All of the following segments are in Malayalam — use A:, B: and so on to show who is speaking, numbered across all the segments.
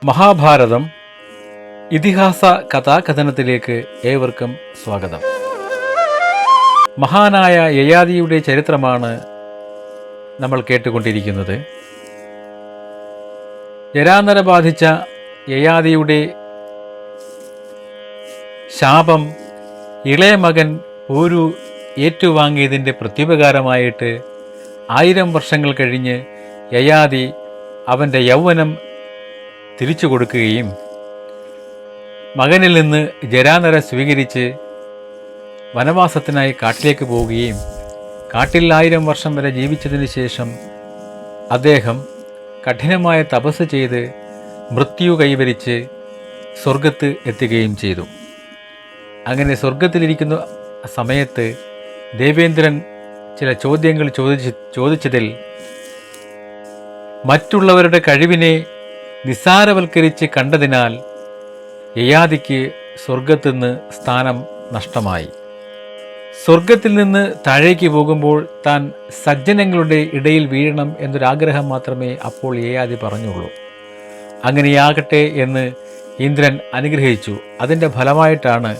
A: മഹാഭാരതം ഇതിഹാസ കഥാകഥനത്തിലേക്ക് ഏവർക്കും സ്വാഗതം. മഹാനായ യയാതിയുടെ ചരിത്രമാണ് നമ്മൾ കേട്ടുകൊണ്ടിരിക്കുന്നത്. ജരാനര ബാധിച്ച യയാതിയുടെ ശാപം ഇളയ മകൻ പോരു ഏറ്റുവാങ്ങിയതിൻ്റെ പ്രത്യുപകാരമായിട്ട് 1000 വർഷങ്ങൾ കഴിഞ്ഞ് യയാതി അവൻ്റെ യൗവനം തിരിച്ചു കൊടുക്കുകയും മകനിൽ നിന്ന് ജരാനര സ്വീകരിച്ച് വനവാസത്തിനായി കാട്ടിലേക്ക് പോവുകയും കാട്ടിൽ 1000 വർഷം വരെ ജീവിച്ചതിന് ശേഷം അദ്ദേഹം കഠിനമായ തപസ് ചെയ്ത് മൃത്യു കൈവരിച്ച് സ്വർഗത്ത് എത്തുകയും ചെയ്തു. അങ്ങനെ സ്വർഗത്തിലിരിക്കുന്ന സമയത്ത് ദേവേന്ദ്രൻ ചില ചോദ്യങ്ങൾ ചോദിച്ചതിൽ മറ്റുള്ളവരുടെ കഴിവിനെ നിസ്സാരവൽക്കരിച്ച് കണ്ടതിനാൽ യയാതിക്ക് സ്വർഗത്തുനിന്ന് സ്ഥാനം നഷ്ടമായി. സ്വർഗത്തിൽ നിന്ന് താഴേക്ക് പോകുമ്പോൾ താൻ സജ്ജനങ്ങളുടെ ഇടയിൽ വീഴണം എന്നൊരാഗ്രഹം മാത്രമേ അപ്പോൾ യയാതി പറഞ്ഞുള്ളൂ. അങ്ങനെയാകട്ടെ എന്ന് ഇന്ദ്രൻ അനുഗ്രഹിച്ചു. അതിൻ്റെ ഫലമായിട്ടാണ്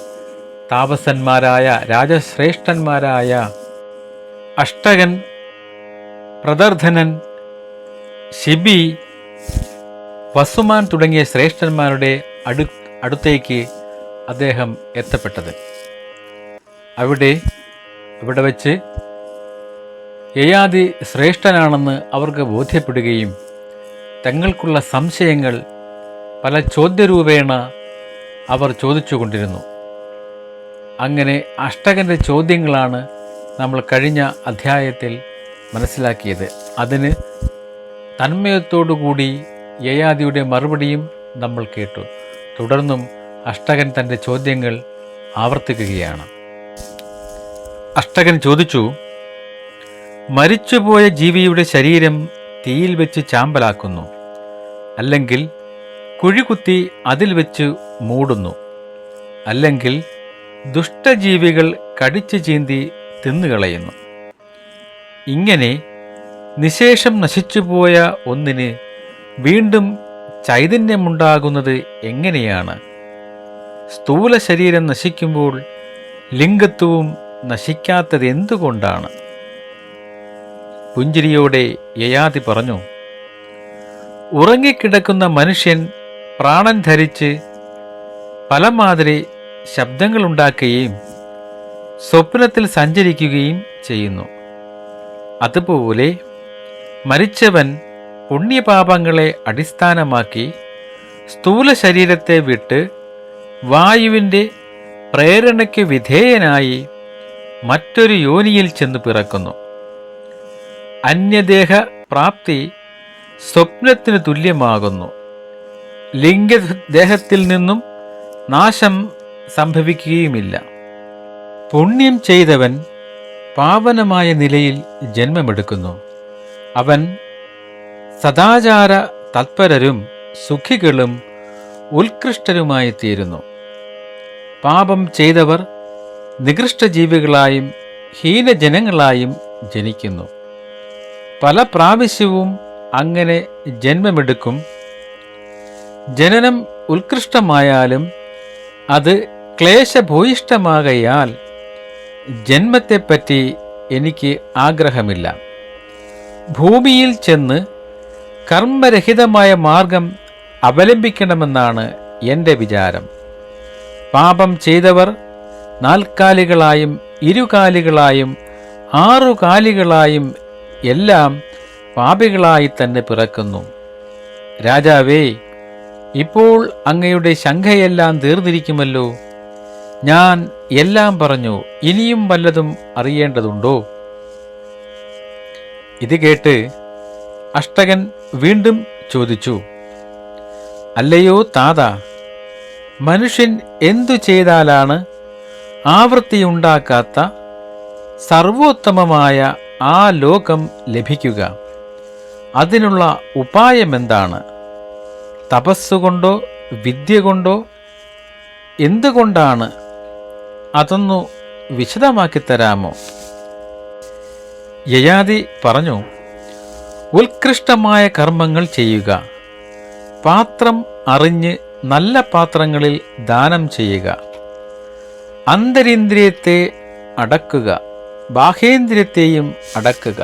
A: താപസന്മാരായ രാജശ്രേഷ്ഠന്മാരായ അഷ്ടകൻ, പ്രദർധനൻ, ശിബി, വസുമാൻ തുടങ്ങിയ ശ്രേഷ്ഠന്മാരുടെ അടുത്തേക്ക് അദ്ദേഹം എത്തപ്പെട്ടത്. അവിടെ വെച്ച് യയാതി ശ്രേഷ്ഠനാണെന്ന് അവർക്ക് ബോധ്യപ്പെടുകയും തങ്ങൾക്കുള്ള സംശയങ്ങൾ പല ചോദ്യരൂപേണ അവർ ചോദിച്ചുകൊണ്ടിരുന്നു. അങ്ങനെ അഷ്ടകൻ്റെ ചോദ്യങ്ങളാണ് നമ്മൾ കഴിഞ്ഞ അധ്യായത്തിൽ മനസ്സിലാക്കിയത്. അതിന് തന്മയത്തോടുകൂടി യയാതിയുടെ മറുപടിയും നമ്മൾ കേട്ടു. തുടർന്നും അഷ്ടകൻ തൻ്റെ ചോദ്യങ്ങൾ ആവർത്തിക്കുകയാണ്. അഷ്ടകൻ ചോദിച്ചു, മരിച്ചുപോയ ജീവിയുടെ ശരീരം തീയിൽ വെച്ച് ചാമ്പലാക്കുന്നു, അല്ലെങ്കിൽ കുഴികുത്തി അതിൽ വെച്ച് മൂടുന്നു, അല്ലെങ്കിൽ ദുഷ്ടജീവികൾ കടിച്ചു ചീന്തി തിന്നുകളയുന്നു. ഇങ്ങനെ നിശേഷം നശിച്ചുപോയ ഒന്നിന് വീണ്ടും ചൈതന്യമുണ്ടാകുന്നത് എങ്ങനെയാണ്? സ്ഥൂല ശരീരം നശിക്കുമ്പോൾ ലിംഗത്വവും നശിക്കാത്തത് എന്തുകൊണ്ടാണ്? പുഞ്ചിരിയോടെ യയാതി പറഞ്ഞു, ഉറങ്ങിക്കിടക്കുന്ന മനുഷ്യൻ പ്രാണൻ ധരിച്ച് പലമാതിരി ശബ്ദങ്ങളുണ്ടാക്കുകയും സ്വപ്നത്തിൽ സഞ്ചരിക്കുകയും ചെയ്യുന്നു. അതുപോലെ മരിച്ചവൻ പുണ്യപാപങ്ങളെ അടിസ്ഥാനമാക്കി സ്ഥൂല ശരീരത്തെ വിട്ട് വായുവിൻ്റെ പ്രേരണയ്ക്ക് വിധേയനായി മറ്റൊരു യോനിയിൽ ചെന്ന് പിറക്കുന്നു. അന്യദേഹ പ്രാപ്തി സ്വപ്നത്തിന് തുല്യമാകുന്നു. ലിംഗദേഹത്തിൽ നിന്നും നാശം സംഭവിക്കുകയുമില്ല. പുണ്യം ചെയ്തവൻ പാവനമായ നിലയിൽ ജന്മമെടുക്കുന്നു. അവൻ സദാചാര തത്പരരും സുഖികളും ഉത്കൃഷ്ടരുമായി തീരുന്നു. പാപം ചെയ്തവർ നികൃഷ്ടജീവികളായും ഹീനജനങ്ങളായും ജനിക്കുന്നു. പല പ്രാവശ്യവും അങ്ങനെ ജന്മമെടുക്കും. ജനനം ഉത്കൃഷ്ടമായാലും അത് ക്ലേശഭൂയിഷ്ടമാകയാൽ ജന്മത്തെപ്പറ്റി എനിക്ക് ആഗ്രഹമില്ല. ഭൂമിയിൽ ചെന്ന് കർമ്മരഹിതമായ മാർഗം അവലംബിക്കണമെന്നാണ് എൻ്റെ വിചാരം. പാപം ചെയ്തവർ 4 കാലികളായും 2 കാലികളായും 6 കാലികളായും എല്ലാം പാപികളായി തന്നെ പിറക്കുന്നു. രാജാവേ, ഇപ്പോൾ അങ്ങയുടെ ശങ്കയെല്ലാം തീർന്നിരിക്കുമല്ലോ. ഞാൻ എല്ലാം പറഞ്ഞു. ഇനിയും വല്ലതും അറിയേണ്ടതുണ്ടോ? ഇത് കേട്ട് അഷ്ടകൻ വീണ്ടും ചോദിച്ചു, അല്ലയോ താത, മനുഷ്യൻ എന്തു ചെയ്താലാണ് ആവൃത്തിയുണ്ടാക്കാത്ത സർവോത്തമമായ ആ ലോകം ലഭിക്കുക? അതിനുള്ള ഉപായമെന്താണ്? തപസ്സുകൊണ്ടോ വിദ്യ കൊണ്ടോ? എന്തുകൊണ്ടാണ്? അതൊന്നു വിശദമാക്കി തരാമോ? യയാതി പറഞ്ഞു, ഉത്കൃഷ്ടമായ കർമ്മങ്ങൾ ചെയ്യുക, പാത്രം അറിഞ്ഞ് നല്ല പാത്രങ്ങളിൽ ദാനം ചെയ്യുക. അന്തരിന്ദ്രിയത്തെ അടക്കുക, ബാഹ്യേന്ദ്രിയത്തെയും അടക്കുക.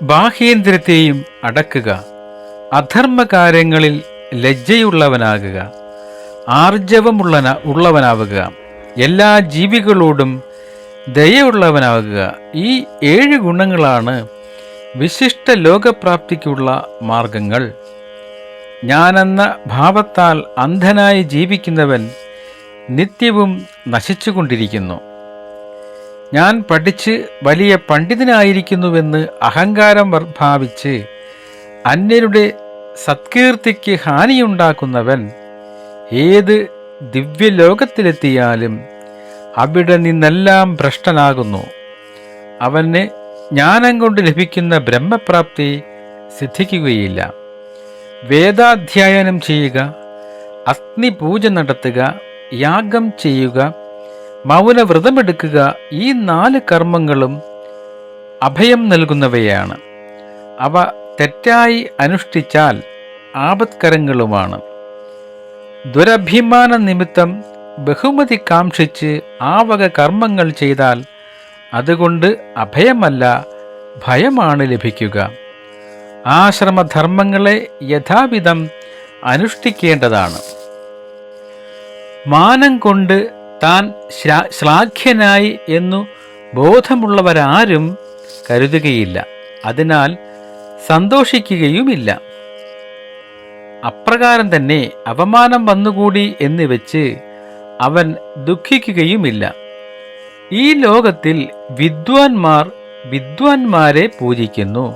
A: ബാഹ്യേന്ദ്രിയത്തെയും അടക്കുക. അധർമ്മകാര്യങ്ങളിൽ ലജ്ജയുള്ളവനാകുക, ആർജവമുള്ളവനാവുക, എല്ലാ ജീവികളോടും ദയയുള്ളവനാകുക. ഈ 7 ഗുണങ്ങളാണ് വിശിഷ്ട ലോകപ്രാപ്തിക്കുള്ള മാർഗങ്ങൾ. ഞാനെന്ന ഭാവത്താൽ അന്ധനായി ജീവിക്കുന്നവൻ നിത്യവും നശിച്ചുകൊണ്ടിരിക്കുന്നു. ഞാൻ പഠിച്ച് വലിയ പണ്ഡിതനായിരിക്കുന്നുവെന്ന് അഹങ്കാരം ഭാവിച്ച് അന്യരുടെ സത്കീർത്തിക്ക് ഹാനിയുണ്ടാക്കുന്നവൻ ഏത് ദിവ്യലോകത്തിലെത്തിയാലും അവിടെ നിന്നെല്ലാം ഭ്രഷ്ടനാകുന്നു. അവന് ജ്ഞാനം കൊണ്ട് ലഭിക്കുന്ന ബ്രഹ്മപ്രാപ്തി സിദ്ധിക്കുകയില്ല. വേദാധ്യയനം ചെയ്യുക, അഗ്നിപൂജ നടത്തുക, യാഗം ചെയ്യുക, മൗനവ്രതമെടുക്കുക, ഈ 4 കർമ്മങ്ങളും അഭയം നൽകുന്നവയാണ്. അവ തെറ്റായി അനുഷ്ഠിച്ചാൽ ആപത്കരങ്ങളുമാണ്. ദുരഭിമാന നിമിത്തം ബഹുമതി കാക്ഷിച്ച് ആ വക കർമ്മങ്ങൾ ചെയ്താൽ അതുകൊണ്ട് അഭയമല്ല, ഭയമാണ് ലഭിക്കുക. ആശ്രമധർമ്മങ്ങളെ യഥാവിധം അനുഷ്ഠിക്കേണ്ടതാണ്. മാനം കൊണ്ട് താൻ ശ്ലാഘ്യനായി എന്നു ബോധമുള്ളവരാരും കരുതുകയില്ല, അതിനാൽ സന്തോഷിക്കുകയുമില്ല. അപ്രകാരം തന്നെ അപമാനം വന്നുകൂടി എന്ന് വെച്ച് അവൻ ദുഃഖിക്കുകയുമില്ല. ഈ ലോകത്തിൽ വിദ്വാൻമാർ വിദ്വാൻമാരെ പൂജിക്കുന്നു.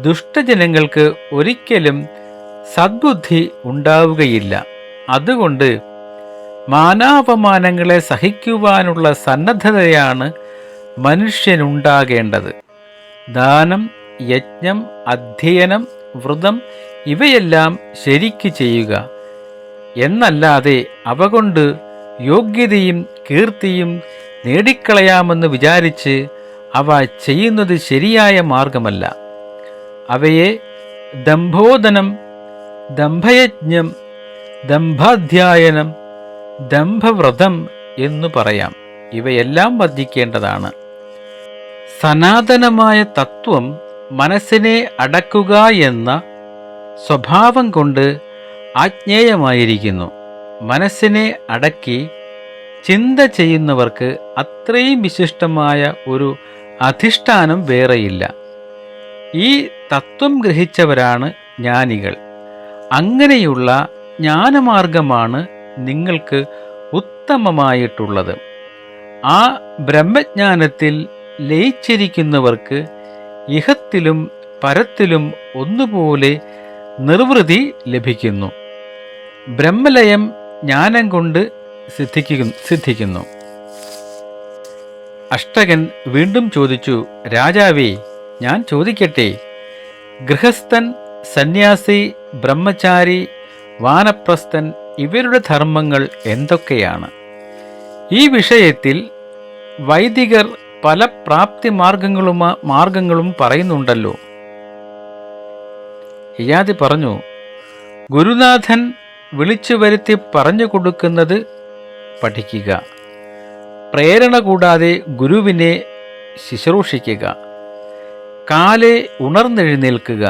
A: ദുഷ്ടജനങ്ങൾക്ക് ഒരിക്കലും സദ്ബുദ്ധി ഉണ്ടാവുകയില്ല. അതുകൊണ്ട് മാനാപമാനങ്ങളെ സഹിക്കുവാനുള്ള സന്നദ്ധതയാണ് മനുഷ്യനുണ്ടാകേണ്ടത്. ദാനം, യജ്ഞം, അധ്യയനം, വ്രതം ഇവയെല്ലാം ശരിക്ക് ചെയ്യുക. എന്നല്ലാതെ അവ കൊണ്ട് യോഗ്യതയും കീർത്തിയും നേടിക്കളയാമെന്ന് വിചാരിച്ച് അവ ചെയ്യുന്നത് ശരിയായ മാർഗമല്ല. അവയെ ദംഭോദനം, ദംഭയജ്ഞം, ദംഭാധ്യായനം, ദംഭവ്രതം എന്നു പറയാം. ഇവയെല്ലാം വർജിക്കേണ്ടതാണ്. സനാതനമായ തത്വം മനസ്സിനെ അടക്കുക എന്ന സ്വഭാവം കൊണ്ട് ആജ്ഞേയമായിരിക്കുന്നു. മനസ്സിനെ അടക്കി ചിന്ത ചെയ്യുന്നവർക്ക് അത്രയും വിശിഷ്ടമായ ഒരു അധിഷ്ഠാനം വേറെയില്ല. ഈ തത്വം ഗ്രഹിച്ചവരാണ് ജ്ഞാനികൾ. അങ്ങനെയുള്ള ജ്ഞാനമാർഗമാണ് നിങ്ങൾക്ക് ഉത്തമമായിട്ടുള്ളത്. ആ ബ്രഹ്മജ്ഞാനത്തിൽ ലയിച്ചിരിക്കുന്നവർക്ക് ഇഹത്തിലും പരത്തിലും ഒന്നുപോലെ നിർവൃതി ലഭിക്കുന്നു. ബ്രഹ്മലയം ജ്ഞാനം കൊണ്ട് സിദ്ധിക്കുന്നു. അഷ്ടകൻ വീണ്ടും ചോദിച്ചു, രാജാവേ, ഞാൻ ചോദിക്കട്ടെ, ഗൃഹസ്ഥൻ, സന്യാസി, ബ്രഹ്മചാരി, വാനപ്രസ്ഥൻ ഇവരുടെ ധർമ്മങ്ങൾ എന്തൊക്കെയാണ്? ഈ വിഷയത്തിൽ വൈദികർ പല പ്രാപ്തി മാർഗങ്ങളും പറയുന്നുണ്ടല്ലോ. യയാതി പറഞ്ഞു, ഗുരുനാഥൻ വിളിച്ചു വരുത്തി പറഞ്ഞു കൊടുക്കുന്നത് പഠിക്കുക. പ്രേരണ കൂടാതെ ഗുരുവിനെ ശുശ്രൂഷിക്കുക. കാലെ ഉണർന്നെഴുന്നേൽക്കുക.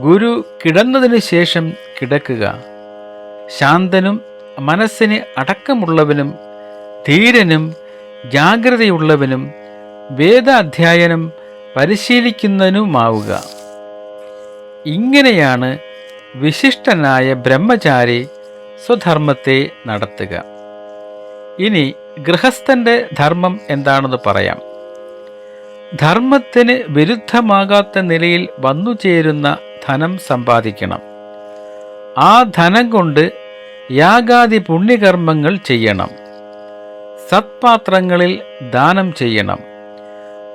A: ഗുരു കിടന്നതിന് ശേഷം കിടക്കുക. ശാന്തനും മനസ്സിന് അടക്കമുള്ളവനും ധീരനും ജാഗ്രതയുള്ളവനും വേദാധ്യയനം പരിശീലിക്കുന്നതിനുമാവുക. ഇങ്ങനെയാണ് വിശിഷ്ടനായ ബ്രഹ്മചാരി സ്വധർമ്മത്തെ നടത്തുക. ഇനി ഗൃഹസ്ഥന്റെ ധർമ്മം എന്താണെന്ന് പറയാം. ധർമ്മത്തിന് വിരുദ്ധമാകാത്ത നിലയിൽ വന്നുചേരുന്ന ധനം സമ്പാദിക്കണം. ആ ധനം കൊണ്ട് യാഗാദി പുണ്യകർമ്മങ്ങൾ ചെയ്യണം. സത്പാത്രങ്ങളിൽ ദാനം ചെയ്യണം.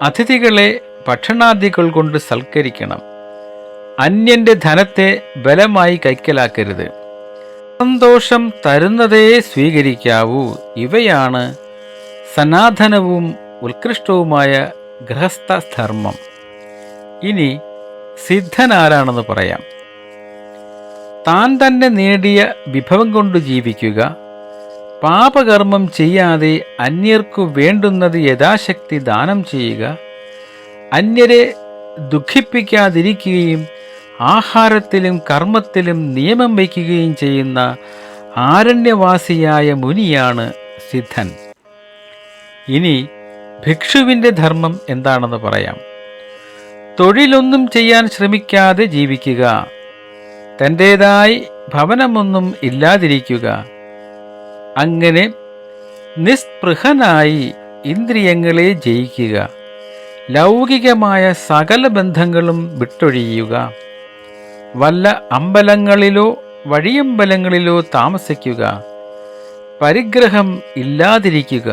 A: അതിഥികളെ ഭക്ഷണാദികൾ കൊണ്ട് സൽക്കരിക്കണം. അന്യന്റെ ധനത്തെ ബലമായി കൈക്കലാക്കരുത്. സന്തോഷം തരുന്നതേ സ്വീകരിക്കാവൂ. ഇവയാണ് സനാതനവും ഉത്കൃഷ്ടവുമായ ഗൃഹസ്ഥധർമ്മം. ഇനി സിദ്ധനാരാണെന്ന് പറയാം. താൻ തന്നെ നേടിയ വിഭവം കൊണ്ട് ജീവിക്കുക, പാപകർമ്മം ചെയ്യാതെ അന്യർക്കു വേണ്ടുന്നത് യഥാശക്തി ദാനം ചെയ്യുക, അന്യരെ ദുഃഖിപ്പിക്കാതിരിക്കുകയും ആഹാരത്തിലും കർമ്മത്തിലും നിയമം വയ്ക്കുകയും ചെയ്യുന്ന ആരണ്യവാസിയായ മുനിയാണ് സിദ്ധൻ. ഇനി ഭിക്ഷുവിൻ്റെ ധർമ്മം എന്താണെന്ന് പറയാം. തൊഴിലൊന്നും ചെയ്യാൻ ശ്രമിക്കാതെ ജീവിക്കുക, തൻ്റേതായി ഭവനമൊന്നും ഇല്ലാതിരിക്കുക, അങ്ങനെ നിസ്പൃഹനായി ഇന്ദ്രിയങ്ങളെ ജയിക്കുക, ലൗകികമായ സകല ബന്ധങ്ങളും വിട്ടൊഴിയുക, വല്ല അമ്പലങ്ങളിലോ വഴിയമ്പലങ്ങളിലോ താമസിക്കുക, പരിഗ്രഹം ഇല്ലാതിരിക്കുക,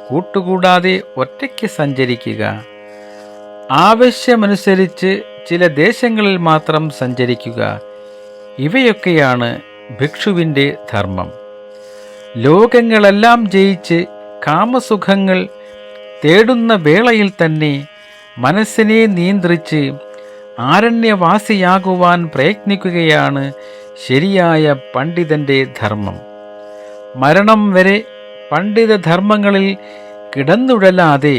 A: കൂട്ടുകൂടാതെ ഒറ്റയ്ക്ക് സഞ്ചരിക്കുക, ആവശ്യമനുസരിച്ച് ചില ദേശങ്ങളിൽ മാത്രം സഞ്ചരിക്കുക. ഇവയൊക്കെയാണ് ഭിക്ഷുവിൻ്റെ ധർമ്മം. ലോകങ്ങളെല്ലാം ജയിച്ച് കാമസുഖങ്ങൾ തേടുന്ന വേളയിൽ തന്നെ മനസ്സിനെ നിയന്ത്രിച്ച് ആരണ്യവാസിയാകുവാൻ പ്രയത്നിക്കുകയാണ് ശരിയായ പണ്ഡിതൻ്റെ ധർമ്മം. മരണം വരെ പണ്ഡിതധർമ്മങ്ങളിൽ കിടന്നുഴലാതെ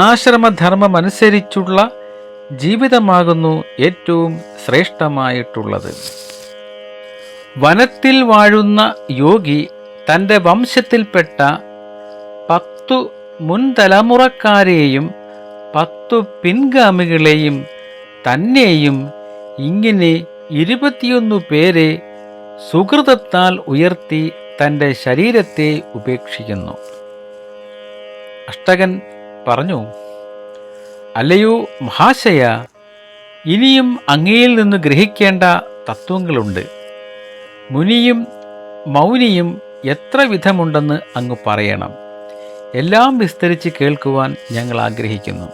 A: ആശ്രമധർമ്മമനുസരിച്ചുള്ള ജീവിതമാകുന്നു ഏറ്റവും ശ്രേഷ്ഠമായിട്ടുള്ളത്. വനത്തിൽ വാഴുന്ന യോഗി തൻ്റെ വംശത്തിൽപ്പെട്ട 10 മുൻതലമുറക്കാരെയും 10 പിൻഗാമികളെയും തന്നെയും ഇങ്ങനെ 21 പേരെ സുകൃതത്താൽ ഉയർത്തി തൻ്റെ ശരീരത്തെ ഉപേക്ഷിക്കുന്നു. അഷ്ടകൻ പറഞ്ഞു, അല്ലയോ മഹാശയ, ഇനിയും അങ്ങയിൽ നിന്ന് ഗ്രഹിക്കേണ്ട തത്വങ്ങളുണ്ട്. മുനിയും മൗനിയും എത്ര വിധമുണ്ടെന്ന് അങ്ങ് പറയണം. എല്ലാം വിസ്തരിച്ച് കേൾക്കുവാൻ ഞങ്ങൾ ആഗ്രഹിക്കുന്നു.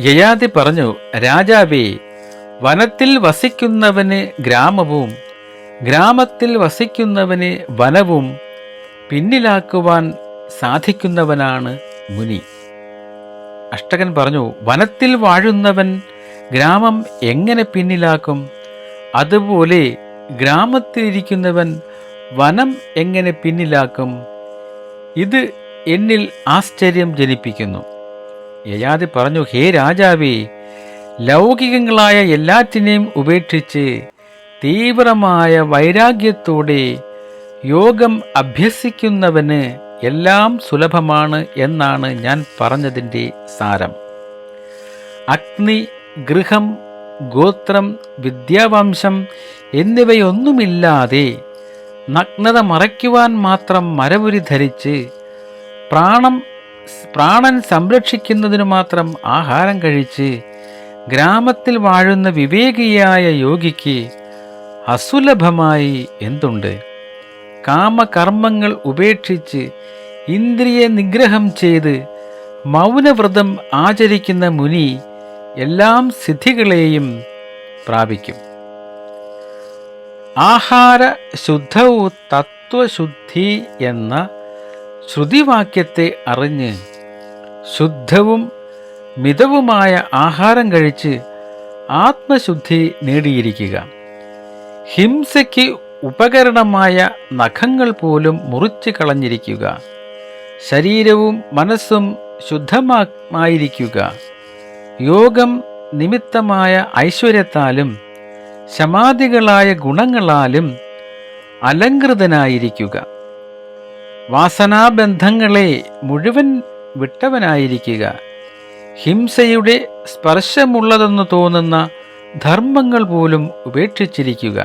A: യയാതി പറഞ്ഞു, രാജാവേ, വനത്തിൽ വസിക്കുന്നവന് ഗ്രാമവും ഗ്രാമത്തിൽ വസിക്കുന്നവന് വനവും പിന്നിലാക്കുവാൻ സാധിക്കുന്നവനാണ് മുനി. അഷ്ടകൻ പറഞ്ഞു, വനത്തിൽ വാഴുന്നവൻ ഗ്രാമം എങ്ങനെ പിന്നിലാക്കും? അതുപോലെ ഗ്രാമത്തിലിരിക്കുന്നവൻ വനം എങ്ങനെ പിന്നിലാക്കും? ഇത് എന്നിൽ ആശ്ചര്യം ജനിപ്പിക്കുന്നു. യയാതി പറഞ്ഞു, ഹേ രാജാവേ, ലൗകികങ്ങളായ എല്ലാറ്റിനെയും ഉപേക്ഷിച്ച് തീവ്രമായ വൈരാഗ്യത്തോടെ യോഗം അഭ്യസിക്കുന്നവന് എല്ലാം സുലഭമാണ് എന്നാണ് ഞാൻ പറഞ്ഞതിൻ്റെ സാരം. അഗ്നി, ഗൃഹം, ഗോത്രം, വിദ്യാവംശം എന്നിവയൊന്നുമില്ലാതെ നഗ്നത മറയ്ക്കുവാൻ മാത്രം മരവുരി ധരിച്ച് പ്രാണൻ സംരക്ഷിക്കുന്നതിനു മാത്രം ആഹാരം കഴിച്ച് ഗ്രാമത്തിൽ വാഴുന്ന വിവേകിയായ യോഗിക്ക് അസുലഭമായി എന്തുണ്ട്? കാമകർമ്മങ്ങൾ ഉപേക്ഷിച്ച് ഇന്ദ്രിയ നിഗ്രഹം ചെയ്ത് മൗനവ്രതം ആചരിക്കുന്ന മുനി എല്ലാം സിദ്ധികളെയും പ്രാപിക്കും. ആഹാര ശുദ്ധവു തത്വശുദ്ധി എന്ന ശ്രുതിവാക്യത്തെ അറിഞ്ഞ് ശുദ്ധവും മിതവുമായ ആഹാരം കഴിച്ച് ആത്മശുദ്ധി നേടിയിരിക്കുക. ഹിംസയ്ക്ക് ഉപകരണമായ നഖങ്ങൾ പോലും മുറിച്ച് കളഞ്ഞിരിക്കുക. ശരീരവും മനസ്സും ശുദ്ധമായിരിക്കുക. യോഗം നിമിത്തമായ ഐശ്വര്യത്താലും ശമാധികളായ ഗുണങ്ങളാലും അലങ്കൃതനായിരിക്കുക. വാസനാബന്ധങ്ങളെ മുഴുവൻ വിട്ടവനായിരിക്കുക. ഹിംസയുടെ സ്പർശമുള്ളതെന്ന് തോന്നുന്ന ധർമ്മങ്ങൾ പോലും ഉപേക്ഷിച്ചിരിക്കുക.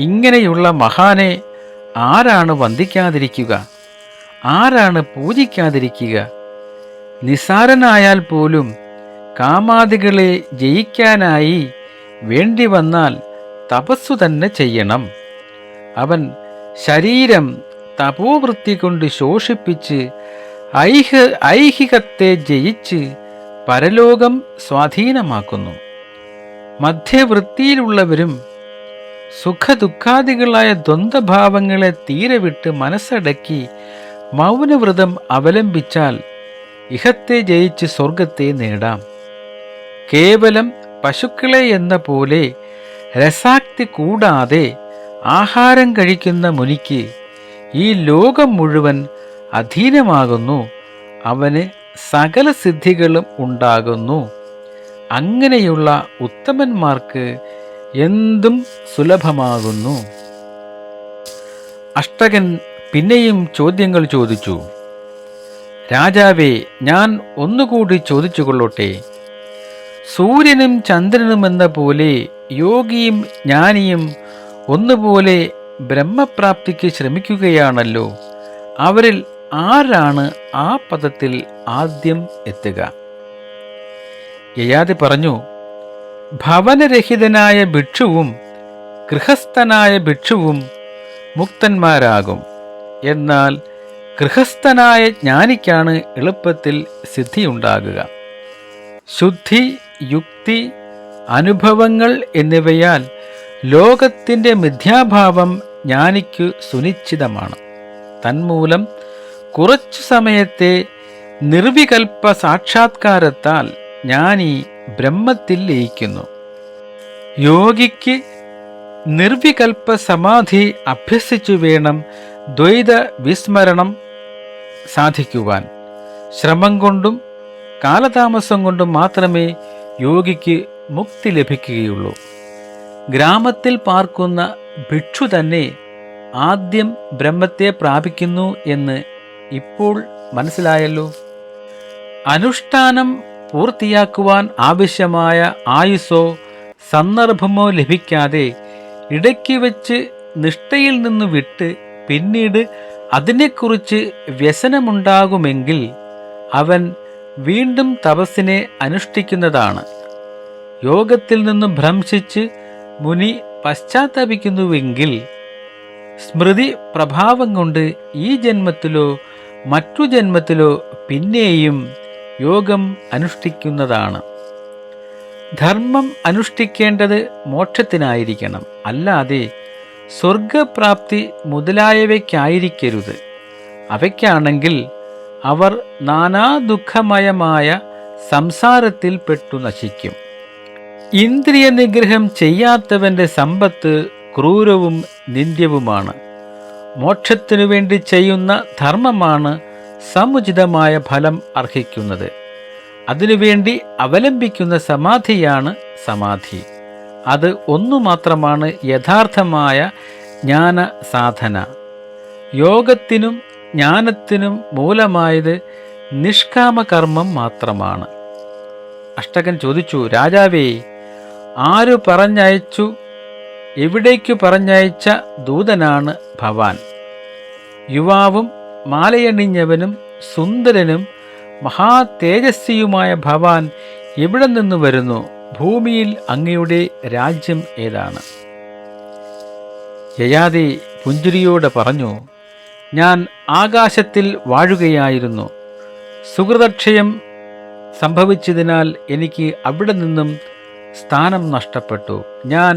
A: ഇങ്ങനെയുള്ള മഹാനെ ആരാണ് വന്ദിക്കാതിരിക്കുക? ആരാണ് പൂജിക്കാതിരിക്കുക? നിസാരനായാൽ പോലും കാമാദികളെ ജയിക്കാനായി വേണ്ടി വന്നാൽ തപസ്സു തന്നെ ചെയ്യണം. അവൻ ശരീരം തപോവൃത്തി കൊണ്ട് ശോഷിപ്പിച്ച് ഐഹികത്തെ ജയിച്ച് പരലോകം സ്വാധീനമാക്കുന്നു. മധ്യവൃത്തിയിലുള്ളവരും സുഖദുഃഖാദികളായ ദ്വന്ദ്ഭാവങ്ങളെ തീരെ വിട്ട് മനസ്സടക്കി മൗനവ്രതം അവലംബിച്ചാൽ ഇഹത്തെ ജയിച്ച് സ്വർഗത്തെ നേടാം. കേവലം പശുക്കളെ എന്ന പോലെ രസാക്തി കൂടാതെ ആഹാരം കഴിക്കുന്ന മുനിക്ക് ഈ ലോകം മുഴുവൻ അധീനമാകുന്നു, അവന് സകല സിദ്ധികളും ഉണ്ടാകുന്നു. അങ്ങനെയുള്ള ഉത്തമന്മാർക്ക് എന്തും സുലഭമാകുന്നു. അഷ്ടകൻ പിന്നെയും ചോദ്യങ്ങൾ ചോദിച്ചു. രാജാവേ, ഞാൻ ഒന്നുകൂടി ചോദിച്ചുകൊള്ളട്ടെ. സൂര്യനും ചന്ദ്രനുമെന്ന പോലെ യോഗിയും ജ്ഞാനിയും ഒന്നുപോലെ ബ്രഹ്മപ്രാപ്തിക്ക് ശ്രമിക്കുകയാണല്ലോ. അവരിൽ ആരാണ് ആ പദത്തിൽ ആദ്യം എത്തുക? യയാതി പറഞ്ഞു, ഭവനരഹിതനായ ഭിക്ഷുവും ഗൃഹസ്ഥനായ ഭിക്ഷുവും മുക്തന്മാരാകും. എന്നാൽ ഗൃഹസ്ഥനായ ജ്ഞാനിക്കാണ് എളുപ്പത്തിൽ സിദ്ധിയുണ്ടാകുക. ശുദ്ധി, യുക്തി, അനുഭവങ്ങൾ എന്നിവയാൽ ലോകത്തിൻ്റെ മിഥ്യാഭാവം ജ്ഞാനിക്കു സുനിശ്ചിതമാണ്. തന്മൂലം കുറച്ചു സമയത്തെ നിർവികൽപ്പ സാക്ഷാത്കാരത്താൽ ജ്ഞാനി ബ്രഹ്മത്തിൽ ലയിക്കുന്നു. യോഗിക്ക് നിർവികൽപ്പ സമാധി അഭ്യസിച്ചു വേണം ദ്വൈത വിസ്മരണം സാധിക്കുവാൻ. ശ്രമം കൊണ്ടും കാലതാമസം കൊണ്ടും മാത്രമേ യോഗിക്ക് മുക്തി ലഭിക്കുകയുള്ളൂ. ഗ്രാമത്തിൽ പാർക്കുന്ന ഭിക്ഷു തന്നെ ആദ്യം ബ്രഹ്മത്തെ പ്രാപിക്കുന്നു എന്ന് ഇപ്പോൾ മനസ്സിലായല്ലോ. അനുഷ്ഠാനം പൂർത്തിയാക്കുവാൻ ആവശ്യമായ ആയുസ്സോ സന്ദർഭമോ ലഭിക്കാതെ ഇടയ്ക്ക് വെച്ച് നിഷ്ഠയിൽ നിന്ന് വിട്ട് പിന്നീട് അതിനെക്കുറിച്ച് വ്യസനമുണ്ടാകുമെങ്കിൽ അവൻ വീണ്ടും തപസ്സിനെ അനുഷ്ഠിക്കുന്നതാണ്. യോഗത്തിൽ നിന്നും ഭ്രംശിച്ച് മുനി പശ്ചാത്തപിക്കുന്നുവെങ്കിൽ സ്മൃതി പ്രഭാവം കൊണ്ട് ഈ ജന്മത്തിലോ മറ്റു ജന്മത്തിലോ പിന്നെയും യോഗം അനുഷ്ഠിക്കുന്നതാണ്. ധർമ്മം അനുഷ്ഠിക്കേണ്ടത് മോക്ഷത്തിനായിരിക്കണം, അല്ലാതെ സ്വർഗപ്രാപ്തി മുതലായവയ്ക്കായിരിക്കരുത്. അവയ്ക്കാണെങ്കിൽ അവർ നാനാ ദുഃഖമയമായ സംസാരത്തിൽ പെട്ടു നശിക്കും. ഇന്ദ്രിയ നിഗ്രഹം ചെയ്യാത്തവൻ്റെ സമ്പത്ത് ക്രൂരവും നിന്ദ്യവുമാണ്. മോക്ഷത്തിനു വേണ്ടി ചെയ്യുന്ന ധർമ്മമാണ് സമുചിതമായ ഫലം അർഹിക്കുന്നത്. അതിനുവേണ്ടി അവലംബിക്കുന്ന സമാധിയാണ് സമാധി. അത് ഒന്നു മാത്രമാണ് യഥാർത്ഥമായ ജ്ഞാന സാധന. യോഗത്തിനും ജ്ഞാനത്തിനും മൂലമായത് നിഷ്കാമകർമ്മം മാത്രമാണ്. അഷ്ടകൻ ചോദിച്ചു, രാജാവേ, ആരു പറഞ്ഞയച്ചു? എവിടേക്കു പറഞ്ഞയച്ച ദൂതനാണ് ഭവാൻ? യുവാവും മാലയണിഞ്ഞവനും സുന്ദരനും മഹാതേജസ്വിയുമായ ഭവാൻ എവിടെ നിന്ന് വരുന്നു? ഭൂമിയിൽ അങ്ങയുടെ രാജ്യം ഏതാണ്? യയാതി പുഞ്ചിരിയോടെ പറഞ്ഞു, ഞാൻ ആകാശത്തിൽ വാഴുകയായിരുന്നു. സുഹൃതക്ഷയം സംഭവിച്ചതിനാൽ എനിക്ക് അവിടെ നിന്നും സ്ഥാനം നഷ്ടപ്പെട്ടു. ഞാൻ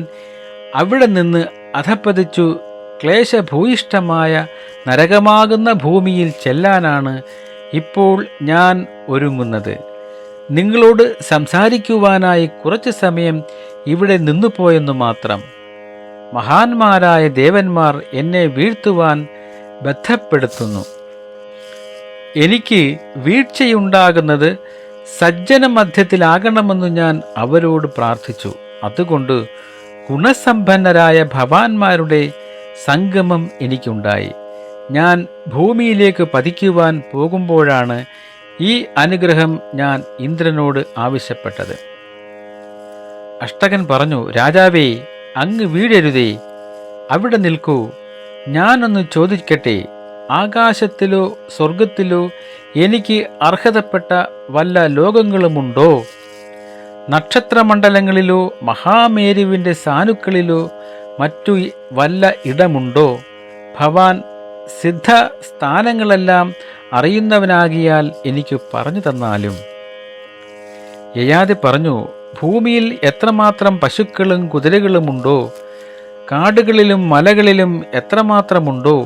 A: അവിടെ നിന്ന് അധപ്പതിച്ചു ക്ലേശഭൂയിഷ്ഠമായ നരകമാകുന്ന ഭൂമിയിൽ ചെല്ലാനാണ് ഇപ്പോൾ ഞാൻ ഒരുങ്ങുന്നത്. നിങ്ങളോട് സംസാരിക്കുവാനായി കുറച്ചു സമയം ഇവിടെ നിന്നുപോയെന്നു മാത്രം. മഹാന്മാരായ ദേവന്മാർ എന്നെ വീഴ്ത്തുവാൻ ബന്ധപ്പെടുത്തുന്നു. എനിക്ക് വീഴ്ചയുണ്ടാകുന്നത് സജ്ജന മധ്യത്തിലാകണമെന്നു ഞാൻ അവരോട് പ്രാർത്ഥിച്ചു. അതുകൊണ്ട് ഗുണസമ്പന്നരായ ഭവാന്മാരുടെ സംഗമം എനിക്കുണ്ടായി. ഞാൻ ഭൂമിയിലേക്ക് പതിക്കുവാൻ പോകുമ്പോഴാണ് ഈ അനുഗ്രഹം ഞാൻ ഇന്ദ്രനോട് ആവശ്യപ്പെട്ടത്. അഷ്ടകൻ പറഞ്ഞു, രാജാവേ, അങ്ങ് വീഴരുതേ, അവിടെ നിൽക്കൂ. ഞാനൊന്ന് ചോദിക്കട്ടെ, ആകാശത്തിലോ സ്വർഗത്തിലോ എനിക്ക് അർഹതപ്പെട്ട വല്ല ലോകങ്ങളുമുണ്ടോ? നക്ഷത്രമണ്ഡലങ്ങളിലോ മഹാമേരുവിൻ്റെ സാനുക്കളിലോ മറ്റു വല്ല ഇടമുണ്ടോ? ഭവാൻ സിദ്ധ സ്ഥാനങ്ങളെല്ലാം അറിയുന്നവനാകിയാൽ എനിക്ക് പറഞ്ഞു തന്നാലും. യയാതി പറഞ്ഞു, ഭൂമിയിൽ എത്രമാത്രം പശുക്കളും കുതിരകളുമുണ്ടോ, കാടുകളിലും മലകളിലും എത്രമാത്രമുണ്ടോ,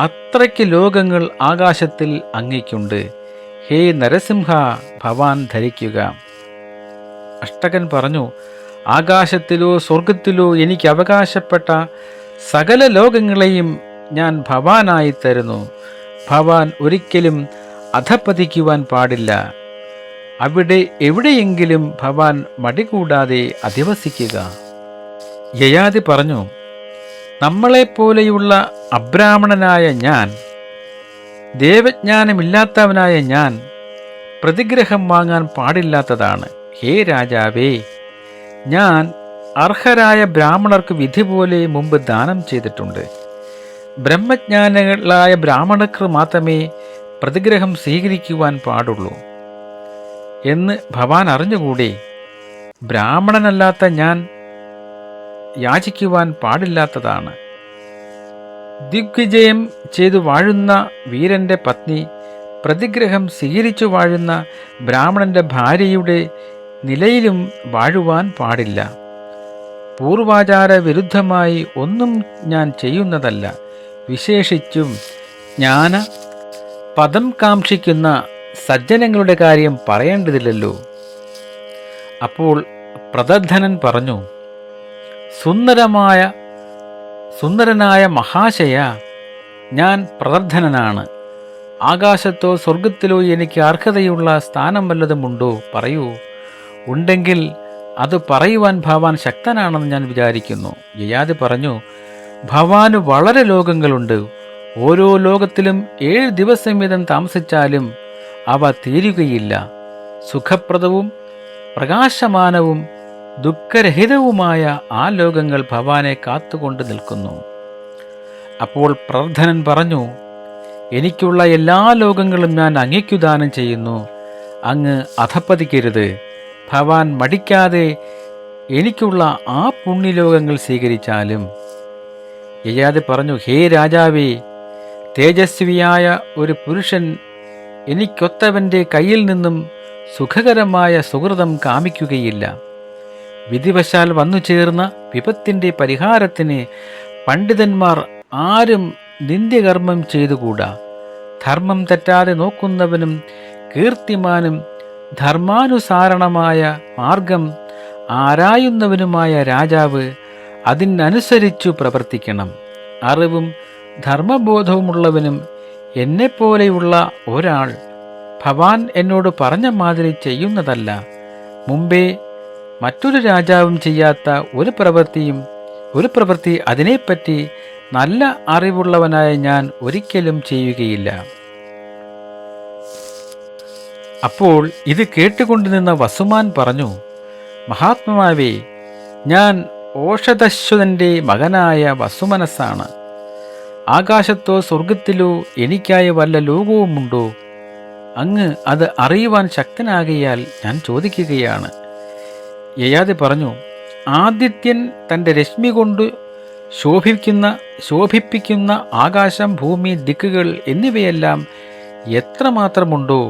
A: അത്രയ്ക്ക് ലോകങ്ങൾ ആകാശത്തിൽ അങ്ങയ്ക്കുണ്ട്. ഹേ നരസിംഹ, ഭവാൻ ധരിക്കുക. അഷ്ടകൻ പറഞ്ഞു, ആകാശത്തിലോ സ്വർഗത്തിലോ എനിക്ക് അവകാശപ്പെട്ട സകല ലോകങ്ങളെയും ഞാൻ ഭവാനായി തരുന്നു. ഭവാൻ ഒരിക്കലും അധപ്പതിക്കുവാൻ പാടില്ല. അവിടെ എവിടെയെങ്കിലും ഭവാൻ മടികൂടാതെ അധിവസിക്കുക. യയാതി പറഞ്ഞു, നമ്മളെപ്പോലെയുള്ള അബ്രാഹ്മണനായ ഞാൻ, ദേവജ്ഞാനമില്ലാത്തവനായ ഞാൻ പ്രതിഗ്രഹം വാങ്ങാൻ പാടില്ലാത്തതാണ്. ഹേ രാജാവേ, ഞാൻ അർഹരായ ബ്രാഹ്മണർക്ക് വിധി പോലെ മുമ്പ് ദാനം ചെയ്തിട്ടുണ്ട്. ബ്രഹ്മജ്ഞാനികളായ ബ്രാഹ്മണർക്ക് മാത്രമേ പ്രതിഗ്രഹം സ്വീകരിക്കുവാൻ പാടുള്ളൂ എന്ന് ഭവാൻ അറിഞ്ഞുകൂടെ? ബ്രാഹ്മണനല്ലാത്ത ഞാൻ യാചിക്കുവാൻ പാടില്ലാത്തതാണ്. ദിഗ്വിജയം ചെയ്തു വാഴുന്ന വീരന്റെ പത്നി പ്രതിഗ്രഹം സ്വീകരിച്ചു വാഴുന്ന ബ്രാഹ്മണന്റെ ഭാര്യയുടെ നിലയിലും വാഴുവാൻ പാടില്ല. പൂർവാചാര വിരുദ്ധമായി ഒന്നും ഞാൻ ചെയ്യുന്നതല്ല. വിശേഷിച്ചും ജ്ഞാന പദം കാക്ഷിക്കുന്ന സജ്ജനങ്ങളുടെ കാര്യം പറയേണ്ടതില്ലല്ലോ. അപ്പോൾ പ്രദദ്ധനൻ പറഞ്ഞു, സുന്ദരനായ മഹാശയ, ഞാൻ പ്രദദ്ധനനാണ്. ആകാശത്തോ സ്വർഗത്തിലോ എനിക്ക് അർഹതയുള്ള സ്ഥാനം വല്ലതുമുണ്ടോ? പറയൂ. ഉണ്ടെങ്കിൽ അത് പറയുവാൻ ഭവാൻ ശക്തനാണെന്ന് ഞാൻ വിചാരിക്കുന്നു. യയാതി പറഞ്ഞു, ഭവാന് വളരെ ലോകങ്ങളുണ്ട്. ഓരോ ലോകത്തിലും 7 ദിവസം വീതം താമസിച്ചാലും അവ തീരുകയില്ല. സുഖപ്രദവും പ്രകാശമാനവും ദുഃഖരഹിതവുമായ ആ ലോകങ്ങൾ ഭവാനെ കാത്തുകൊണ്ട് നിൽക്കുന്നു. അപ്പോൾ പ്രദദ്ധനൻ പറഞ്ഞു, എനിക്കുള്ള എല്ലാ ലോകങ്ങളും ഞാൻ അങ്ങയ്ക്കു ദാനം ചെയ്യുന്നു. അങ്ങ് അധപ്പതിക്കരുത്. ഭവാൻ മടിക്കാതെ എനിക്കുള്ള ആ പുണ്യലോകങ്ങൾ സ്വീകരിച്ചാലും. യയാതി പറഞ്ഞു, ഹേ രാജാവേ, തേജസ്വിയായ ഒരു പുരുഷൻ എനിക്കൊത്തവൻ്റെ കയ്യിൽ നിന്നും സുഖകരമായ സുഹൃതം കാമിക്കുകയില്ല. വിധിവശാൽ വന്നു ചേർന്ന വിപത്തിൻ്റെ പരിഹാരത്തിന് പണ്ഡിതന്മാർ ആരും നിന്ദ്യകർമ്മം ചെയ്തുകൂടാ. ധർമ്മം തെറ്റാതെ നോക്കുന്നവനും കീർത്തിമാനും ധർമാനുസാരണമായ മാർഗം ആരായുന്നവനുമായ രാജാവ് അതിനനുസരിച്ചു പ്രവർത്തിക്കണം. അറിവും ധർമ്മബോധവുമുള്ളവനും എന്നെപ്പോലെയുള്ള ഒരാൾ ഭവാൻ എന്നോട് പറഞ്ഞ മാതിരി ചെയ്യുന്നതല്ല. മുമ്പേ മറ്റൊരു രാജാവും ചെയ്യാത്ത ഒരു പ്രവൃത്തി അതിനെപ്പറ്റി നല്ല അറിവുള്ളവനായ ഞാൻ ഒരിക്കലും ചെയ്യുകയില്ല. അപ്പോൾ ഇത് കേട്ടുകൊണ്ടു നിന്ന വസുമാൻ പറഞ്ഞു, മഹാത്മാവേ, ഞാൻ ഓഷധശ്വതൻ്റെ മകനായ വസുമനസ്സാണ്. ആകാശത്തോ സ്വർഗത്തിലോ എനിക്കായി വല്ല ലോകവുമുണ്ടോ? അങ്ങ് അത് അറിയുവാൻ ശക്തനാകിയാൽ ഞാൻ ചോദിക്കുകയാണ്. യയാതി പറഞ്ഞു, ആദിത്യൻ തൻ്റെ രശ്മി കൊണ്ട് ശോഭിപ്പിക്കുന്ന ആകാശം, ഭൂമി, ദിക്കുകൾ എന്നിവയെല്ലാം എത്രമാത്രമുണ്ടോ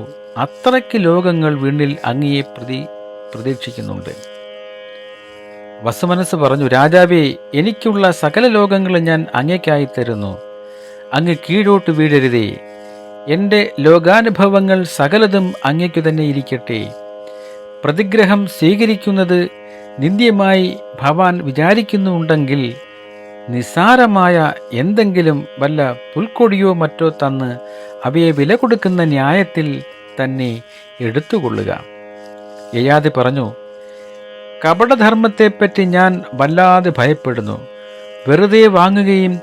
A: അത്രയ്ക്ക് ലോകങ്ങൾ വീണ്ടിൽ അങ്ങയെ പ്രതീക്ഷിക്കുന്നുണ്ട്. വസുമനസ് പറഞ്ഞു, രാജാവേ, എനിക്കുള്ള സകല ലോകങ്ങളും ഞാൻ അങ്ങയ്ക്കായി തരുന്നു. അങ്ങ് കീഴോട്ട് വീഴരുതേ. എൻ്റെ ലോകാനുഭവങ്ങൾ സകലതും അങ്ങയ്ക്കു തന്നെ ഇരിക്കട്ടെ. പ്രതിഗ്രഹം സ്വീകരിക്കുന്നത് നിന്ദ്യമായി ഭവാൻ വിചാരിക്കുന്നുണ്ടെങ്കിൽ നിസ്സാരമായ എന്തെങ്കിലും വല്ല പുൽക്കൊടിയോ മറ്റോ തന്ന് അവയെ വില കൊടുക്കുന്ന ന്യായത്തിൽ തന്നെ എടുത്തുകൊള്ളുക. യയാതി പറഞ്ഞു, കപടധർമ്മത്തെപ്പറ്റി ഞാൻ വല്ലാതെ ഭയപ്പെടുന്നു. വെറുതെ വാങ്ങുകയും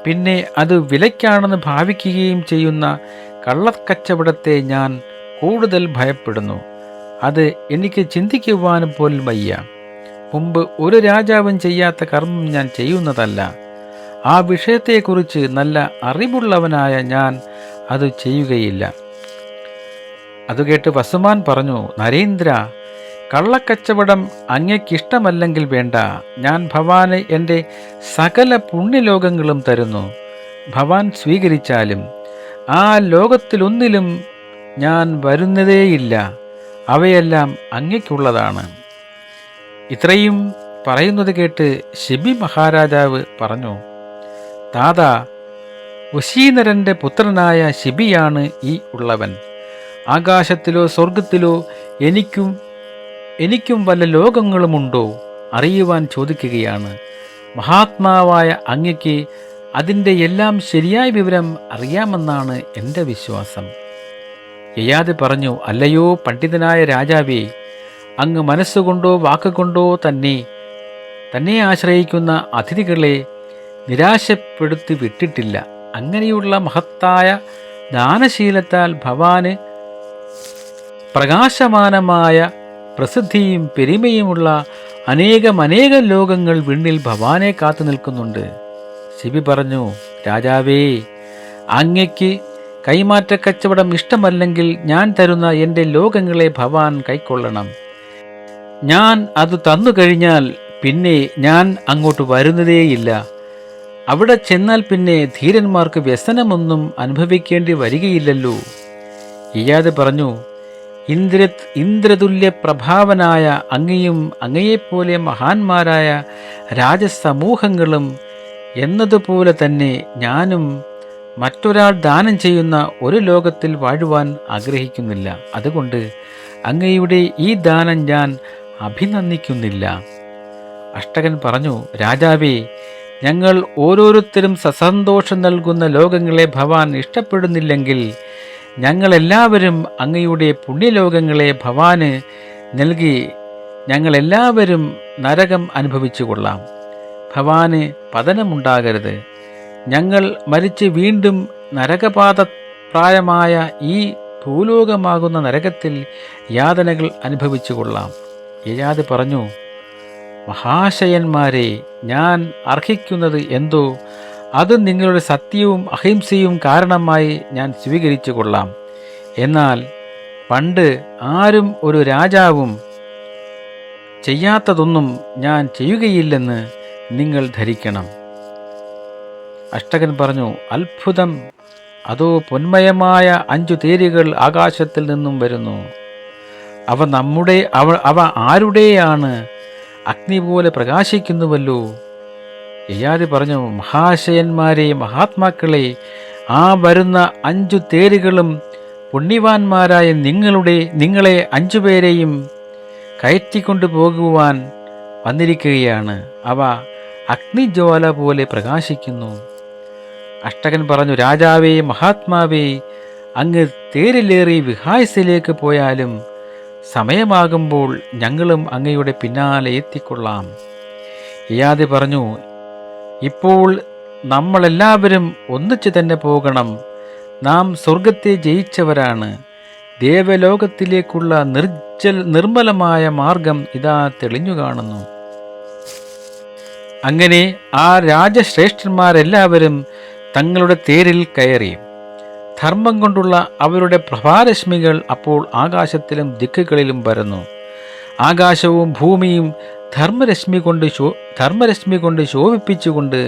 A: പിന്നെ അത് വിലയ്ക്കാണെന്ന് ഭാവിക്കുകയും ചെയ്യുന്ന കള്ളക്കച്ചവടത്തെ ഞാൻ കൂടുതൽ ഭയപ്പെടുന്നു. അത് എനിക്ക് ചിന്തിക്കുവാനും പോലും വയ്യ. മുമ്പ് ഒരു രാജാവും ചെയ്യാത്ത കർമ്മം ഞാൻ ചെയ്യുന്നതല്ല. ആ വിഷയത്തെക്കുറിച്ച് നല്ല അറിവുള്ളവനായ ഞാൻ അത് ചെയ്യുകയില്ല. അതുകേട്ട് വസുമാൻ പറഞ്ഞു, നരേന്ദ്ര, കള്ളക്കച്ചവടം അങ്ങയ്ക്കിഷ്ടമല്ലെങ്കിൽ വേണ്ട. ഞാൻ ഭവാന് എൻ്റെ സകല പുണ്യലോകങ്ങളും തരുന്നു. ഭവാൻ സ്വീകരിച്ചാലും ആ ലോകത്തിലൊന്നിലും ഞാൻ വരുന്നതേയില്ല. അവയെല്ലാം അങ്ങയ്ക്കുള്ളതാണ്. ഇത്രയും പറയുന്നത് കേട്ട് ശിബി മഹാരാജാവ് പറഞ്ഞു, താതാ, ഉശീനരൻ്റെ പുത്രനായ ശിബിയാണ് ഈ ഉള്ളവൻ. ആകാശത്തിലോ സ്വർഗത്തിലോ എനിക്കും വല്ല ലോകങ്ങളുമുണ്ടോ? അറിയുവാൻ ചോദിക്കുകയാണ്. മഹാത്മാവായ അങ്ങയ്ക്ക് അതിൻ്റെ എല്ലാം ശരിയായ വിവരം അറിയാമെന്നാണ് എൻ്റെ വിശ്വാസം. യയാതി പറഞ്ഞു, അല്ലയോ പണ്ഡിതനായ രാജാവേ, അങ്ങ് മനസ്സുകൊണ്ടോ വാക്കുകൊണ്ടോ തന്നെ ആശ്രയിക്കുന്ന അതിഥികളെ നിരാശപ്പെടുത്തി വിട്ടിട്ടില്ല. അങ്ങനെയുള്ള മഹത്തായ ദാനശീലത്താൽ ഭവാന് പ്രകാശമാനമായ പ്രസിദ്ധിയും പെരുമയുമുള്ള അനേകം ലോകങ്ങൾ വിണ്ണിൽ ഭവാനെ കാത്തു നിൽക്കുന്നുണ്ട്. ശിബി പറഞ്ഞു, രാജാവേ, അങ്ങയ്ക്ക് കൈമാറ്റ കച്ചവടം ഇഷ്ടമല്ലെങ്കിൽ ഞാൻ തരുന്ന എൻ്റെ ലോകങ്ങളെ ഭവാൻ കൈക്കൊള്ളണം. ഞാൻ അത് തന്നു കഴിഞ്ഞാൽ പിന്നെ ഞാൻ അങ്ങോട്ട് വരുന്നതേയില്ല. അവിടെ ചെന്നാൽ പിന്നെ ധീരന്മാർക്ക് വ്യസനമൊന്നും അനുഭവിക്കേണ്ടി വരികയില്ലല്ലോ. യയാതി പറഞ്ഞു, ഇന്ദ്രതുല്യ പ്രഭാവനായ അങ്ങയും അങ്ങയെപ്പോലെ മഹാന്മാരായ രാജസമൂഹങ്ങളും എന്നതുപോലെ തന്നെ ഞാനും മറ്റൊരാൾ ദാനം ചെയ്യുന്ന ഒരു ലോകത്തിൽ വാഴുവാൻ ആഗ്രഹിക്കുന്നില്ല. അതുകൊണ്ട് അങ്ങയുടെ ഈ ദാനം ഞാൻ അഭിനന്ദിക്കുന്നില്ല. അഷ്ടകൻ പറഞ്ഞു, രാജാവേ, ഞങ്ങൾ ഓരോരുത്തരും സസന്തോഷം നൽകുന്ന ലോകങ്ങളെ ഭവാൻ ഇഷ്ടപ്പെടുന്നില്ലെങ്കിൽ ഞങ്ങളെല്ലാവരും അങ്ങയുടെ പുണ്യലോകങ്ങളെ ഭവാന് നൽകി ഞങ്ങളെല്ലാവരും നരകം അനുഭവിച്ചു കൊള്ളാം. ഭവാന് പതനമുണ്ടാകരുത്. ഞങ്ങൾ മരിച്ച് വീണ്ടും നരകപാത പ്രായമായ ഈ ഭൂലോകമാകുന്ന നരകത്തിൽ യാതനകൾ അനുഭവിച്ചു കൊള്ളാം. യയാതി പറഞ്ഞു, മഹാശയന്മാരെ, ഞാൻ അർഹിക്കുന്നത് എന്തോ അത് നിങ്ങളുടെ സത്യവും അഹിംസയും കാരണമായി ഞാൻ സ്വീകരിച്ചു കൊള്ളാം. എന്നാൽ പണ്ട് ആരും ഒരു രാജാവും ചെയ്യാത്തതൊന്നും ഞാൻ ചെയ്യുകയില്ലെന്ന് നിങ്ങൾ ധരിക്കണം. അഷ്ടകൻ പറഞ്ഞു, അത്ഭുതം! അതോ പൊന്മയമായ 5 തേരുകൾ ആകാശത്തിൽ നിന്നും വരുന്നു. അവ ആരുടെയാണ്? അഗ്നി പോലെ പ്രകാശിക്കുന്നുവല്ലോ. യയാതി പറഞ്ഞു, മഹാശയന്മാരെ, മഹാത്മാക്കളെ, ആ വരുന്ന 5 തേരുകളും പുണ്യവാന്മാരായ നിങ്ങളെ 5 പേരെയും കയറ്റിക്കൊണ്ടു പോകുവാൻ വന്നിരിക്കുകയാണ്. അവ അഗ്നിജ്വാല പോലെ പ്രകാശിക്കുന്നു. അഷ്ടകൻ പറഞ്ഞു, രാജാവേ, മഹാത്മാവേ, അങ്ങ് തേരിലേറി വിഹായസിലേക്ക് പോയാലും സമയമാകുമ്പോൾ ഞങ്ങളും അങ്ങയുടെ പിന്നാലെ എത്തിക്കൊള്ളാം. യയാതി പറഞ്ഞു, ഇപ്പോൾ നമ്മളെല്ലാവരും ഒന്നിച്ചു തന്നെ പോകണം. നാം സ്വർഗത്തെ ജയിച്ചവരാണ്. ദേവലോകത്തിലേക്കുള്ള നിർമ്മലമായ മാർഗം ഇതാ തെളിഞ്ഞു കാണുന്നു. അങ്ങനെ ആ രാജശ്രേഷ്ഠന്മാരെല്ലാവരും തങ്ങളുടെ തേരിൽ കയറി. ധർമ്മം കൊണ്ടുള്ള അവരുടെ പ്രഭാരശ്മികൾ അപ്പോൾ ആകാശത്തിലും ദിക്കുകളിലും പരന്നു. ആകാശവും ഭൂമിയും ധർമ്മരശ്മി കൊണ്ട് ശോഭിപ്പിച്ചുകൊണ്ട്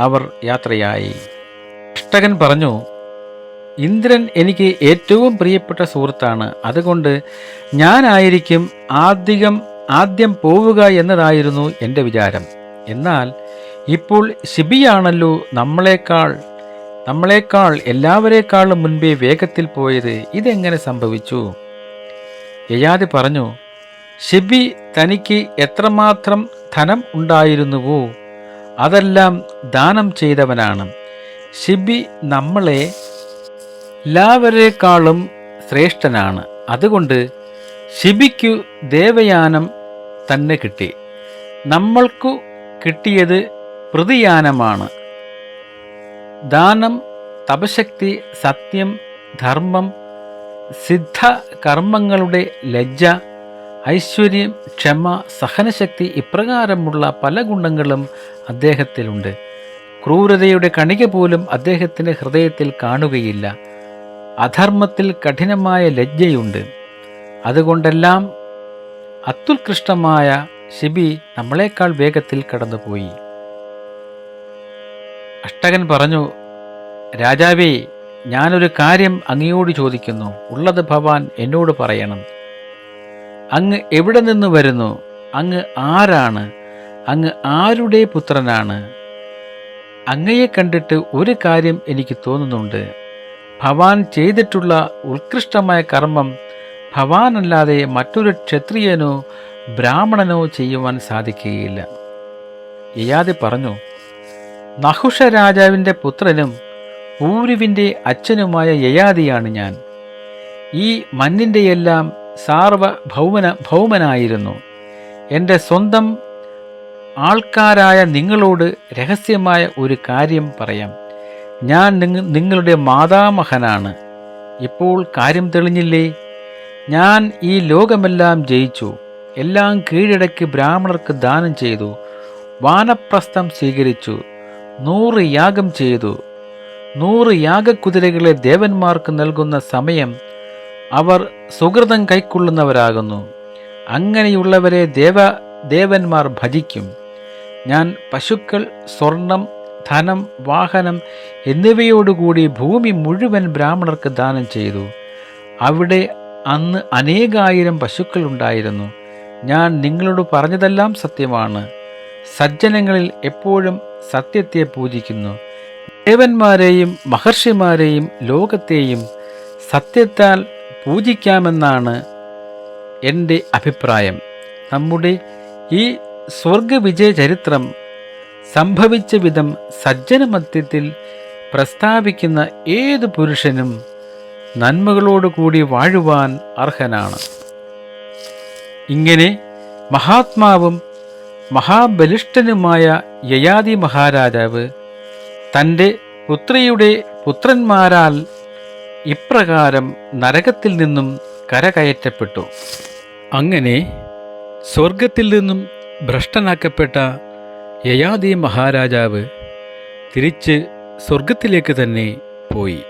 A: അവർ യാത്രയായി. അഷ്ടകൻ പറഞ്ഞു, ഇന്ദ്രൻ എനിക്ക് ഏറ്റവും പ്രിയപ്പെട്ട സുഹൃത്താണ്. അതുകൊണ്ട് ഞാനായിരിക്കും ആദ്യം പോവുക എന്നതായിരുന്നു എൻ്റെ വിചാരം. എന്നാൽ ഇപ്പോൾ ശിബിയാണല്ലോ നമ്മളെക്കാൾ എല്ലാവരെക്കാളും മുൻപേ വേഗത്തിൽ പോയത്. ഇതെങ്ങനെ സംഭവിച്ചു? യയാതി പറഞ്ഞു, ശിബി തനിക്ക് എത്രമാത്രം ധനം ഉണ്ടായിരുന്നുവോ അതെല്ലാം ദാനം ചെയ്തവനാണ്. ശിബി നമ്മളെ എല്ലാവരെക്കാളും ശ്രേഷ്ഠനാണ്. അതുകൊണ്ട് ശിബിക്കു ദേവയാനം തന്നെ കിട്ടി. നമ്മൾക്കു കിട്ടിയത് പ്രതിയാനമാണ്. ദാനം, തപശക്തി, സത്യം, ധർമ്മം, സിദ്ധ കർമ്മങ്ങളുടെ ലജ്ജ, ഐശ്വര്യം, ക്ഷമ, സഹനശക്തി, ഇപ്രകാരമുള്ള പല ഗുണങ്ങളും അദ്ദേഹത്തിലുണ്ട്. ക്രൂരതയുടെ കണിക പോലും അദ്ദേഹത്തിൻ്റെ ഹൃദയത്തിൽ കാണുകയില്ല. അധർമ്മത്തിൽ കഠിനമായ ലജ്ജയുണ്ട്. അതുകൊണ്ടെല്ലാം അത്യുത്കൃഷ്ടമായ ശിബി നമ്മളെക്കാൾ വേഗത്തിൽ കടന്നുപോയി. അഷ്ടകൻ പറഞ്ഞു, രാജാവേ, ഞാനൊരു കാര്യം അങ്ങയോട് ചോദിക്കുന്നു. ഉള്ളത് ഭവാൻ എന്നോട് പറയണം. അങ്ങ് എവിടെ നിന്ന് വരുന്നു? അങ്ങ് ആരാണ്? അങ്ങ് ആരുടെ പുത്രനാണ്? അങ്ങയെ കണ്ടിട്ട് ഒരു കാര്യം എനിക്ക് തോന്നുന്നുണ്ട്. ഭവാൻ ചെയ്തിട്ടുള്ള ഉത്കൃഷ്ടമായ കർമ്മം ഭവാനല്ലാതെ മറ്റൊരു ക്ഷത്രിയനോ ബ്രാഹ്മണനോ ചെയ്യുവാൻ സാധിക്കുകയില്ല. യയാതി പറഞ്ഞു, നഹുഷ രാജാവിൻ്റെ പുത്രനും ഊരുവിൻ്റെ അച്ഛനുമായ യയാതിയാണ് ഞാൻ. ഈ മന്നിൻ്റെയെല്ലാം ഭൗമനായിരുന്നു. എൻ്റെ സ്വന്തം ആൾക്കാരായ നിങ്ങളോട് രഹസ്യമായ ഒരു കാര്യം പറയാം. ഞാൻ നിങ്ങളുടെ മാതാമഹനാണ്. ഇപ്പോൾ കാര്യം തെളിഞ്ഞില്ലേ? ഞാൻ ഈ ലോകമെല്ലാം ജയിച്ചു, എല്ലാം കീഴടക്കി ബ്രാഹ്മണർക്ക് ദാനം ചെയ്തു, വാനപ്രസ്ഥം സ്വീകരിച്ചു, 100 യാഗം ചെയ്തു. 100 യാഗക്കുതിരകളെ ദേവന്മാർക്ക് നൽകുന്ന സമയം അവർ സുഹൃതം കൈക്കൊള്ളുന്നവരാകുന്നു. അങ്ങനെയുള്ളവരെ ദേവന്മാർ ഭജിക്കും. ഞാൻ പശുക്കൾ, സ്വർണം, ധനം, വാഹനം എന്നിവയോടുകൂടി ഭൂമി മുഴുവൻ ബ്രാഹ്മണർക്ക് ദാനം ചെയ്തു. അവിടെ അന്ന് അനേകായിരം പശുക്കൾ ഉണ്ടായിരുന്നു. ഞാൻ നിങ്ങളോട് പറഞ്ഞതെല്ലാം സത്യമാണ്. സജ്ജനങ്ങളിൽ എപ്പോഴും സത്യത്തെ പൂജിക്കുന്നു. ദേവന്മാരെയും മഹർഷിമാരെയും ലോകത്തെയും സത്യത്താൽ പൂജിക്കാമെന്നാണ് എൻ്റെ അഭിപ്രായം. നമ്മുടെ ഈ സ്വർഗവിജയ ചരിത്രം സംഭവിച്ച വിധം സജ്ജനമധ്യത്തിൽ പ്രസ്താവിക്കുന്ന ഏതു പുരുഷനും നന്മകളോടുകൂടി വാഴുവാൻ അർഹനാണ്. ഇങ്ങനെ മഹാത്മാവും മഹാബലിഷ്ഠനുമായ യയാതി മഹാരാജാവ് തൻ്റെ പുത്രിയുടെ പുത്രന്മാരാൽ ഇപ്രകാരം നരകത്തിൽ നിന്നും കരകയറ്റപ്പെട്ടു. അങ്ങനെ സ്വർഗത്തിൽ നിന്നും ഭ്രഷ്ടനാക്കപ്പെട്ട യയാതി മഹാരാജാവ് തിരിച്ച് സ്വർഗത്തിലേക്ക് തന്നെ പോയി.